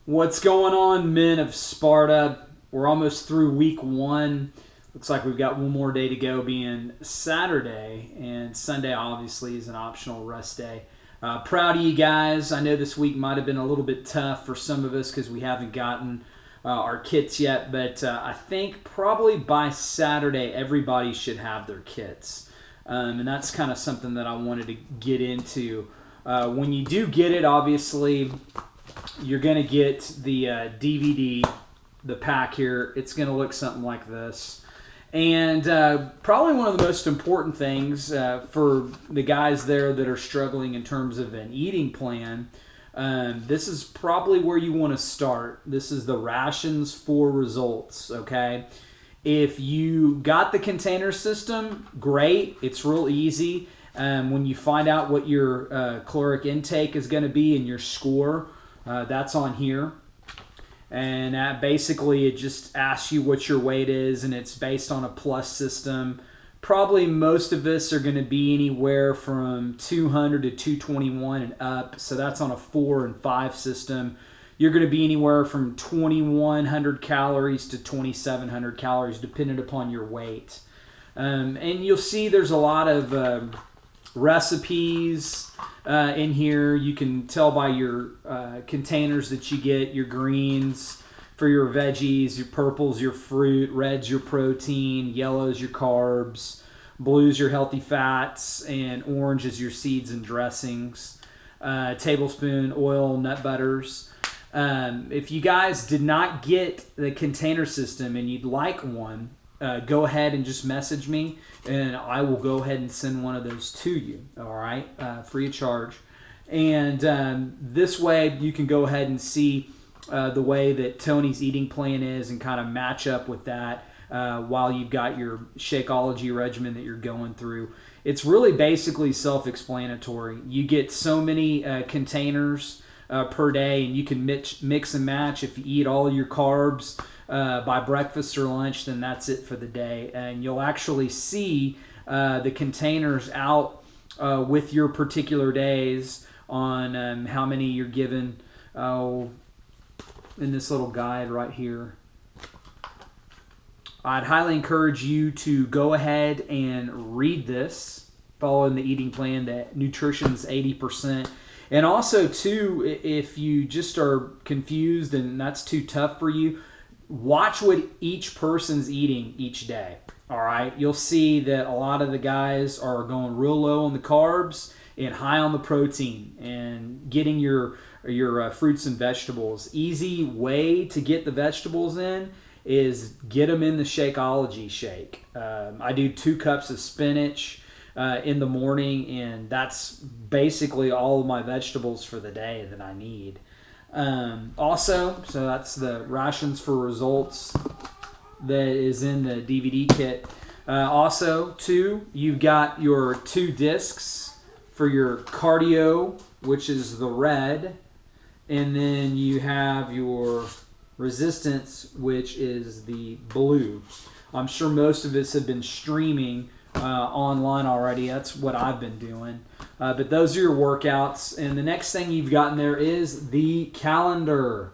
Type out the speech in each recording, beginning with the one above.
What's going on, men of Sparta? We're almost through week one. Looks like we've got one more day to go, being Saturday, and Sunday obviously is an optional rest day. Proud of you guys. I know this week might have been a little bit tough for some of us because we haven't gotten our kits yet, but I think probably by Saturday everybody should have their kits. And that's kind of something that I wanted to get into. When you do get it, obviously, you're going to get the DVD, the pack here. It's going to look something like this. And probably one of the most important things for the guys there that are struggling in terms of an eating plan, this is probably where you want to start. This is the rations for results, okay? If you got the container system, great. It's real easy. When you find out what your caloric intake is going to be and your score, that's on here. And basically it just asks you what your weight is, and it's based on a plus system. Probably most of us are going to be anywhere from 200 to 221 and up, so that's on a 4 and 5 system. You're going to be anywhere from 2,100 calories to 2,700 calories depending upon your weight. And you'll see there's a lot of recipes in here. You can tell by your containers that you get: your greens for your veggies, your purples your fruit, reds your protein, yellows your carbs, blues your healthy fats, and orange is your seeds and dressings. Tablespoon oil, nut butters. If you guys did not get the container system and you'd like one, go ahead and just message me, and I will go ahead and send one of those to you, all right, free of charge. And this way you can go ahead and see the way that Tony's eating plan is and kind of match up with that while you've got your Shakeology regimen that you're going through. It's really basically self-explanatory. You get so many containers per day, and you can mix and match. If you eat all your carbs by breakfast or lunch, then that's it for the day. And you'll actually see the containers out with your particular days on how many you're given in this little guide right here. I'd highly encourage you to go ahead and read this, following the eating plan. That nutrition's 80%. And also, too, if you just are confused and that's too tough for you, watch what each person's eating each day. All right, you'll see that a lot of the guys are going real low on the carbs and high on the protein, and getting your fruits and vegetables. Easy way to get the vegetables in is get them in the Shakeology shake. I do 2 cups of spinach in the morning, and that's basically all of my vegetables for the day that I need. Also, so that's the rations for results that is in the DVD kit. Also, too, you've got your 2 discs for your cardio, which is the red, and then you have your resistance, which is the blue. I'm sure most of us have been streaming online already. That's what I've been doing. But those are your workouts. And the next thing you've gotten there is the calendar.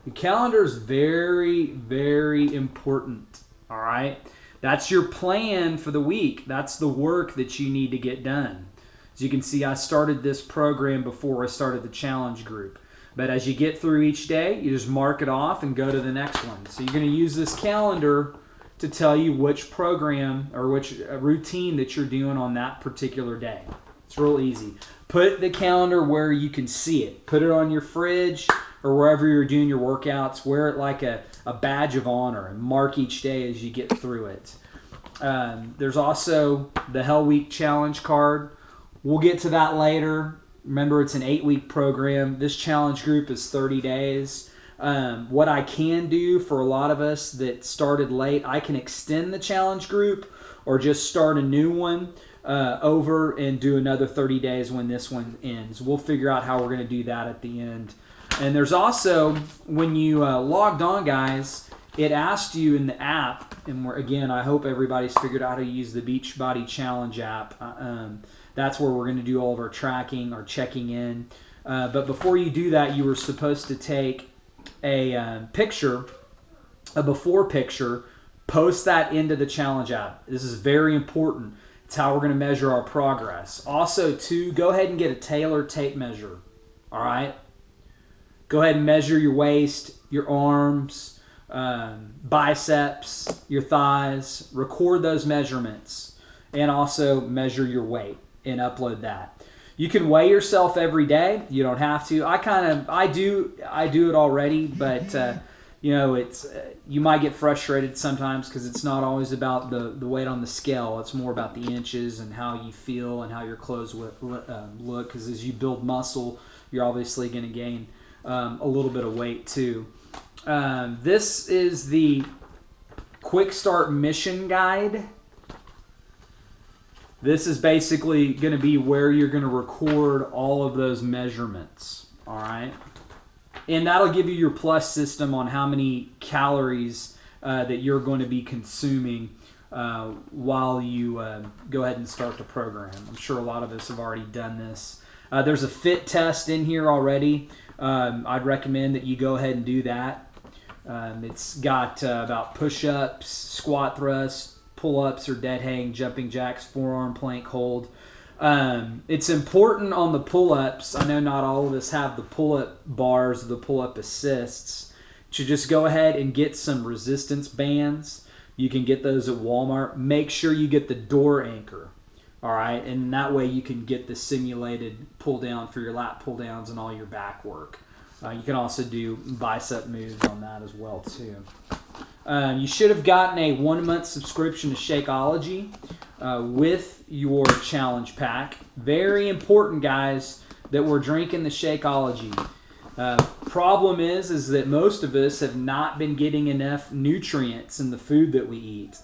The calendar is very, very important. All right. That's your plan for the week. That's the work that you need to get done. As you can see, I started this program before I started the challenge group. But as you get through each day, you just mark it off and go to the next one. So you're going to use this calendar to tell you which program or which routine that you're doing on that particular day. It's real easy. Put the calendar where you can see it. Put it on your fridge or wherever you're doing your workouts. Wear it like a badge of honor and mark each day as you get through it. There's also the Hell Week Challenge card. We'll get to that later. Remember, it's an 8-week program. This challenge group is 30 days. What I can do for a lot of us that started late, I can extend the challenge group or just start a new one over and do another 30 days when this one ends. We'll figure out how we're going to do that at the end. And there's also, when you logged on, guys, it asked you in the app, and again, I hope everybody's figured out how to use the Beachbody Challenge app. That's where we're going to do all of our tracking, our checking in. But before you do that, you were supposed to take picture, a before picture, post that into the challenge app. This is very important. It's how we're going to measure our progress. Also, too, go ahead and get a Taylor tape measure. All right? Go ahead and measure your waist, your arms, biceps, your thighs. Record those measurements, and also measure your weight and upload that. You can weigh yourself every day. You don't have to. I do it already, but it's you might get frustrated sometimes because it's not always about the weight on the scale. It's more about the inches and how you feel and how your clothes look. Because as you build muscle, you're obviously going to gain a little bit of weight too. This is the Quick Start Mission Guide. This is basically going to be where you're going to record all of those measurements, all right? And that'll give you your plus system on how many calories that you're going to be consuming while you go ahead and start the program. I'm sure a lot of us have already done this. There's a fit test in here already. I'd recommend that you go ahead and do that. It's got about push-ups, squat thrusts, pull-ups or dead hang, jumping jacks, forearm plank hold. It's important on the pull-ups. I know not all of us have the pull-up bars, the pull-up assists. To just go ahead and get some resistance bands. You can get those at Walmart. Make sure you get the door anchor. All right, and that way you can get the simulated pull down for your lat pull downs and all your back work. You can also do bicep moves on that as well too. You should have gotten a 1-month subscription to Shakeology with your challenge pack. Very important, guys, that we're drinking the Shakeology. Problem is that most of us have not been getting enough nutrients in the food that we eat.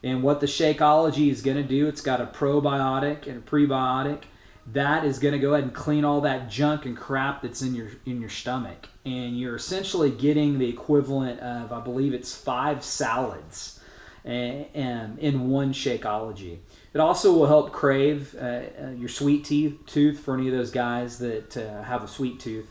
And what the Shakeology is going to do, it's got a probiotic and a prebiotic. That is going to go ahead and clean all that junk and crap that's in your stomach. And you're essentially getting the equivalent of, I believe it's 5 salads in one Shakeology. It also will help crave your sweet tooth for any of those guys that have a sweet tooth.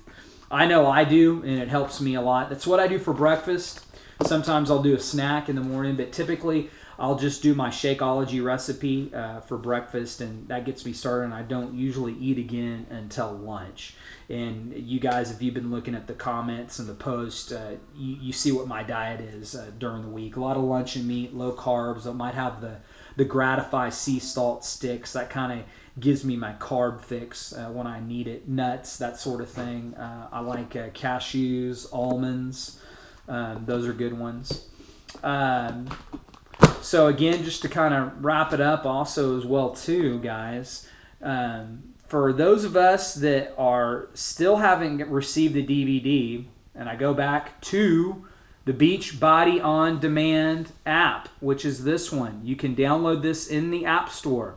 I know I do, and it helps me a lot. That's what I do for breakfast. Sometimes I'll do a snack in the morning, but typically I'll just do my Shakeology recipe for breakfast, and that gets me started, and I don't usually eat again until lunch. And you guys, if you've been looking at the comments and the post, you see what my diet is during the week. A lot of luncheon meat, low carbs. I might have the Gratify sea salt sticks. That kind of gives me my carb fix when I need it. Nuts, that sort of thing. I like cashews, almonds. Those are good ones. So again, just to kind of wrap it up also as well too, guys, for those of us that are still haven't received the DVD, and I go back to the Beachbody On Demand app, which is this one. You can download this in the App Store.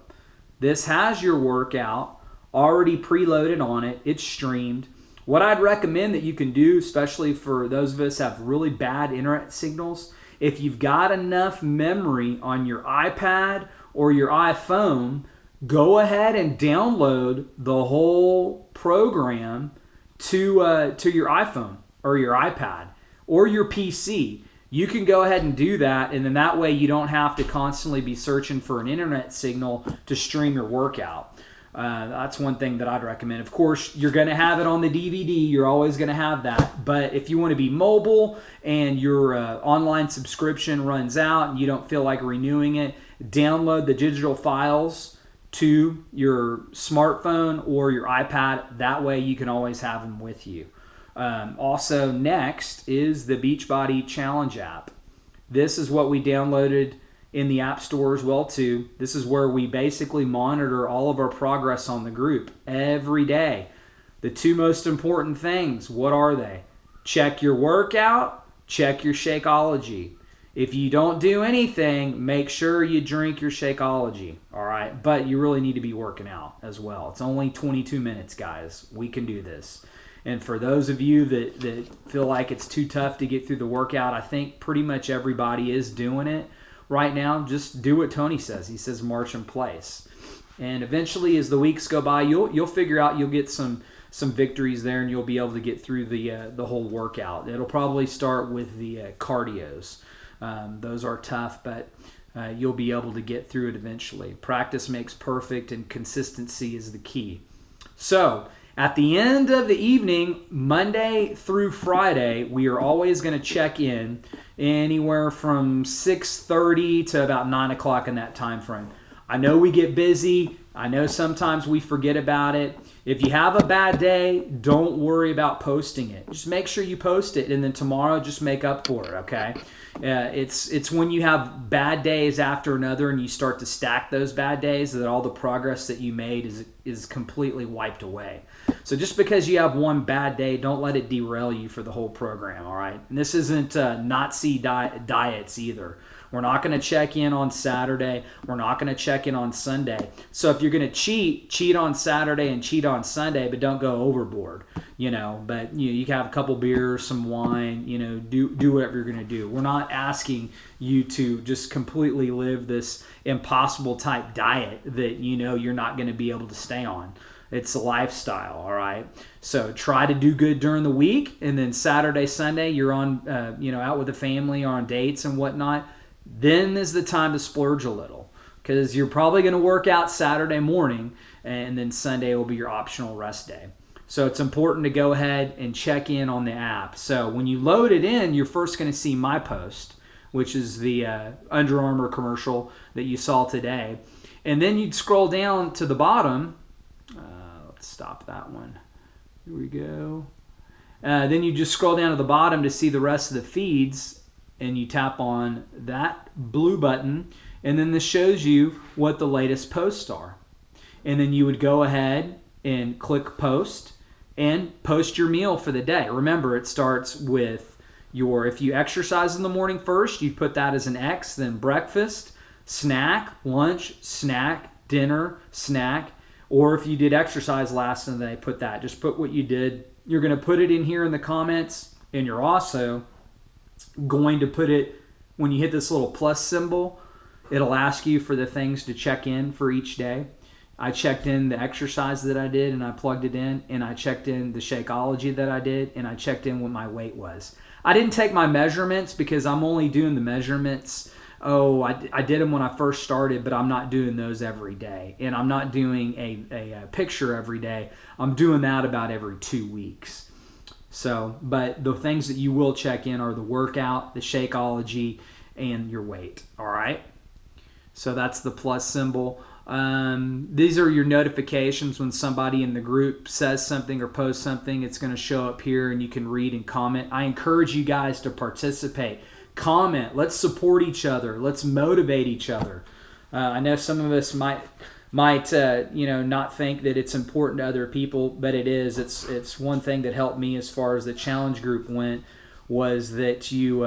This has your workout already preloaded on it. It's streamed. What I'd recommend that you can do, especially for those of us that have really bad internet signals, if you've got enough memory on your iPad or your iPhone, go ahead and download the whole program to your iPhone or your iPad or your PC. You can go ahead and do that, and then that way you don't have to constantly be searching for an internet signal to stream your workout. That's one thing that I'd recommend. Of course, you're going to have it on the DVD. You're always going to have that. But if you want to be mobile and your online subscription runs out and you don't feel like renewing it, download the digital files to your smartphone or your iPad. That way you can always have them with you. Also, next is the Beachbody Challenge app. This is what we downloaded in the App Store as well too. This is where we basically monitor all of our progress on the group every day. The 2 most important things, what are they? Check your workout, check your Shakeology. If you don't do anything, make sure you drink your Shakeology, all right? But you really need to be working out as well. It's only 22 minutes, guys. We can do this. And for those of you that feel like it's too tough to get through the workout, I think pretty much everybody is doing it right now. Just do what Tony says. He says march in place. And eventually, as the weeks go by, you'll figure out you'll get some some victories there, and you'll be able to get through the whole workout. It'll probably start with the cardios. Those are tough, but you'll be able to get through it eventually. Practice makes perfect, and consistency is the key. So at the end of the evening, Monday through Friday, we are always going to check in anywhere from 6:30 to about 9 o'clock in that time frame. I know we get busy. I know sometimes we forget about it. If you have a bad day, don't worry about posting it. Just make sure you post it, and then tomorrow just make up for it, okay? It's when you have bad days after another and you start to stack those bad days that all the progress that you made is completely wiped away. So just because you have one bad day, don't let it derail you for the whole program, all right? And this isn't Nazi diets either. We're not going to check in on Saturday. We're not going to check in on Sunday. So if you're going to cheat on Saturday and cheat on Sunday, but don't go overboard, But you can have a couple beers, some wine, do whatever you're going to do. We're not asking you to just completely live this impossible type diet that you're not going to be able to stay on. It's a lifestyle, all right? So try to do good during the week, and then Saturday, Sunday, you're on, out with the family or on dates and whatnot. Then is the time to splurge a little, because you're probably going to work out Saturday morning, and then Sunday will be your optional rest day. So it's important to go ahead and check in on the app. So when you load it in, you're first going to see my post, which is the Under Armour commercial that you saw today. And then you'd scroll down to the bottom. Let's stop that one. Here we go. Then you just scroll down to the bottom to see the rest of the feeds, and you tap on that blue button, and then this shows you what the latest posts are. And then you would go ahead and click post and post your meal for the day. Remember, it starts with if you exercise in the morning first, you put that as an X, then breakfast, snack, lunch, snack, dinner, snack, or if you did exercise last in the day, put that. Just put what you did. You're going to put it in here in the comments, and you're also going to put it, when you hit this little plus symbol, it'll ask you for the things to check in for each day. I checked in the exercise that I did, and I plugged it in, and I checked in the Shakeology that I did, and I checked in what my weight was. I didn't take my measurements because I'm only doing the measurements. I did them when I first started, but I'm not doing those every day. And I'm not doing a picture every day. I'm doing that about every 2 weeks. So, but the things that you will check in are the workout, the Shakeology, and your weight. All right? So that's the plus symbol. These are your notifications when somebody in the group says something or posts something. It's going to show up here, and you can read and comment. I encourage you guys to participate. Comment. Let's support each other. Let's motivate each other. I know some of us might not think that it's important to other people, but it is. It's one thing that helped me as far as the challenge group went, was that you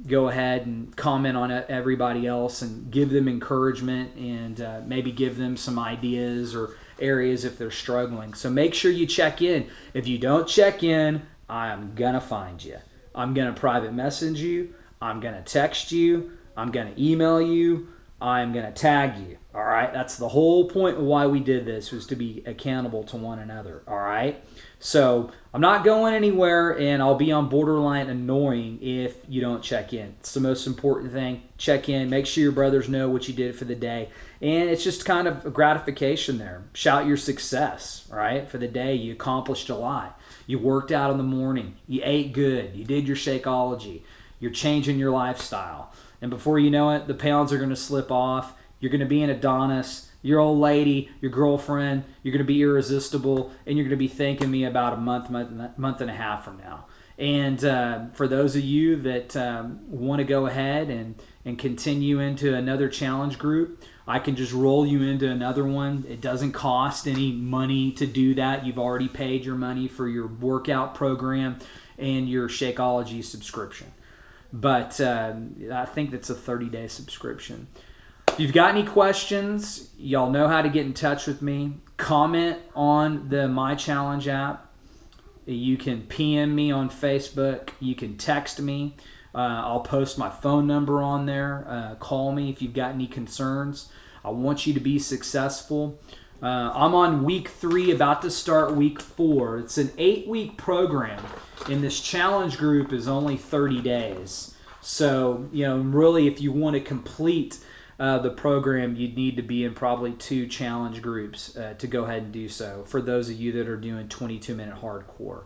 go ahead and comment on everybody else and give them encouragement, and maybe give them some ideas or areas if they're struggling. So make sure you check in. If you don't check in, I'm going to find you. I'm going to private message you. I'm going to text you. I'm going to email you. I'm going to tag you. All right? That's the whole point of why we did this, was to be accountable to one another. All right? So I'm not going anywhere, and I'll be on borderline annoying if you don't check in. It's the most important thing. Check in. Make sure your brothers know what you did for the day. And it's just kind of a gratification there. Shout your success, right? For the day, you accomplished a lot. You worked out in the morning. You ate good. You did your Shakeology. You're changing your lifestyle. And before you know it, the pounds are going to slip off. You're going to be an Adonis. Your old lady, your girlfriend, you're going to be irresistible, and you're going to be thanking me about a month and a half from now. And for those of you that want to go ahead and continue into another challenge group, I can just roll you into another one. It doesn't cost any money to do that. You've already paid your money for your workout program and your Shakeology subscription. But I think that's a 30-day subscription. If you've got any questions, y'all know how to get in touch with me. Comment on the My Challenge app. You can PM me on Facebook. You can text me. I'll post my phone number on there. Call me if you've got any concerns. I want you to be successful. I'm on week 3, about to start week 4. It's an 8-week program, and this challenge group is only 30 days. So, really, if you want to complete the program, you'd need to be in probably 2 challenge groups to go ahead and do so, for those of you that are doing 22-minute hardcore.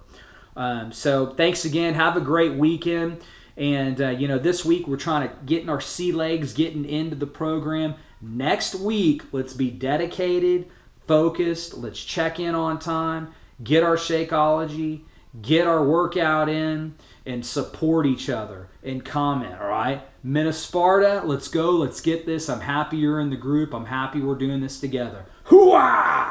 So thanks again. Have a great weekend. And, this week we're trying to get in our sea legs, getting into the program. Next week, let's be dedicated, focused. Let's check in on time, get our Shakeology, get our workout in, and support each other and comment, all right? Men of Sparta, let's go. Let's get this. I'm happy you're in the group. I'm happy we're doing this together. Hooah!